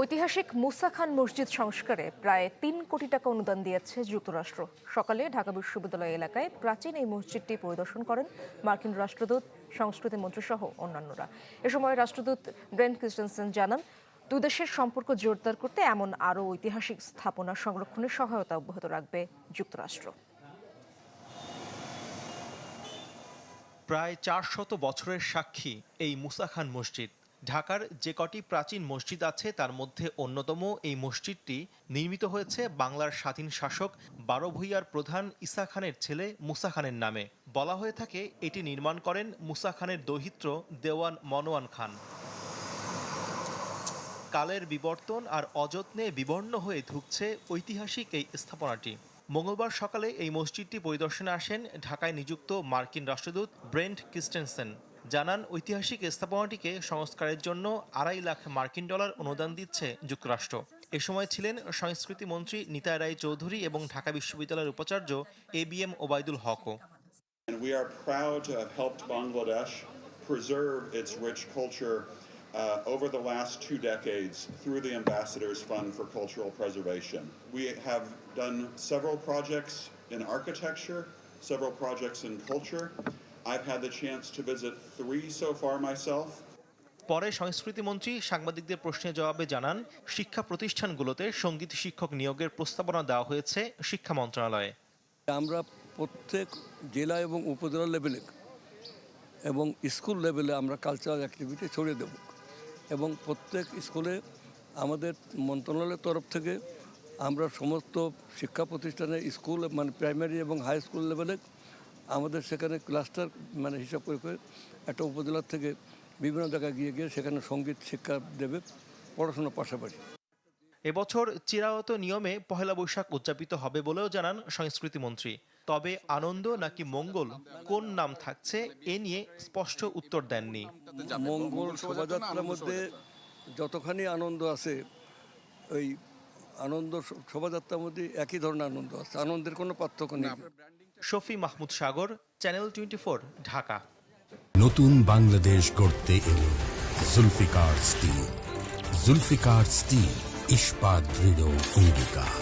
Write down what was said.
ঐতিহাসিক মুসা খান মসজিদ সংস্কারে প্রায় ৩ কোটি টাকা অনুদান দিয়েছে যুক্তরাষ্ট্র। সকালে ঢাকা বিশ্ববিদ্যালয় এলাকায় প্রাচীন এই মসজিদটি পরিদর্শন করেন মার্কিন রাষ্ট্রদূত, সংস্কৃতি মন্ত্রী সহ অন্যান্যরা। এ সময় রাষ্ট্রদূত ব্রেন্ট ক্রিস্টেনসেন জানান, দুই দেশের সম্পর্ক জোরদার করতে এমন আরও ঐতিহাসিক স্থাপনা সংরক্ষণের সহায়তা অব্যাহত রাখবে যুক্তরাষ্ট্র। প্রায় ৪০০ বছরের সাক্ষী এই মুসা খান মসজিদ। ঢাকার যে কটি প্রাচীন মসজিদ আছে তার মধ্যে অন্যতম এই মসজিদটি নির্মিত হয়েছে বাংলার স্বাধীন শাসক ১২ ভূঁইয়ার প্রধান ঈসা খানের ছেলে মুসা খানের নামে। বলা হয়ে থাকে এটি নির্মাণ করেন মুসা খানের দৌহিত্র দেওয়ান মনোয়ান খান। কালের বিবর্তন আর অযত্নে বিবর্ণ হয়ে ধুঁকছে ঐতিহাসিক এই স্থাপনাটি। মঙ্গলবার সকালে এই মসজিদটি পরিদর্শনে আসেন ঢাকায় নিযুক্ত মার্কিন রাষ্ট্রদূত ব্রেন্ট ক্রিস্টেনসেন। জানান, ঐতিহাসিক স্থাপনাটিকে সংস্কারের জন্য $২৫০ অনুদান দিচ্ছে যুক্তরাষ্ট্র। এ সময় ছিলেন সংস্কৃতি মন্ত্রী নিতাই রায় চৌধুরী এবং ঢাকা বিশ্ববিদ্যালয়ের উপাচার্য ABM Obaidul হকও। We are proud to have helped Bangladesh preserve its rich culture over the last 2 decades through the Ambassadors Fund for Cultural Preservation. We have done several projects in architecture, several projects in culture. I've had the chance to visit 3 so far myself. পরে সংস্কৃতি মন্ত্রী সাংবাদিকদের প্রশ্নের জবাবে জানান, শিক্ষা প্রতিষ্ঠানগুলোতে সঙ্গীত শিক্ষক নিয়োগের প্রস্তাবনা দেওয়া হয়েছে শিক্ষা মন্ত্রণালয়ে। আমরা প্রত্যেক জেলা এবং উপজেলা লেভেলে এবং স্কুল লেভেলে আমরা কালচারাল অ্যাক্টিভিটি ছড়িয়ে দেব এবং প্রত্যেক স্কুলে আমাদের মন্ত্রণালয়ের তরফ থেকে আমরা সমস্ত শিক্ষা প্রতিষ্ঠানে স্কুল মানে প্রাইমারি এবং হাই স্কুল লেভেলে আমাদের সেখানে ক্লাস্টার মানে হিসাব করে একটা উপজেলার থেকে বিভিন্ন জায়গায় গিয়ে সেখানে সঙ্গীত শিক্ষা দেবে পড়াশোনার পাশাপাশি। এবছর চিরায়ত নিয়মে পহেলা বৈশাখ উদযাপিত হবে বলেও জানান সংস্কৃতি মন্ত্রী। তবে আনন্দ নাকি মঙ্গল কোন নাম থাকছে এ নিয়ে স্পষ্ট উত্তর দেননি। মঙ্গল শোভাযাত্রার মধ্যে যতখানি আনন্দ আছে ওই আনন্দ শোভাযাত্রার মধ্যে একই ধরনের আনন্দ আছে, আনন্দের কোনো পার্থক্য নেই। শফি মাহমুদ সাগর, চ্যানেল 24, ঢাকা। নতুন বাংলাদেশ গড়তে এলো জুলফিকার স্টিল। জুলফিকার স্টিল, ইস্পাত দৃঢ় অঙ্গীকার।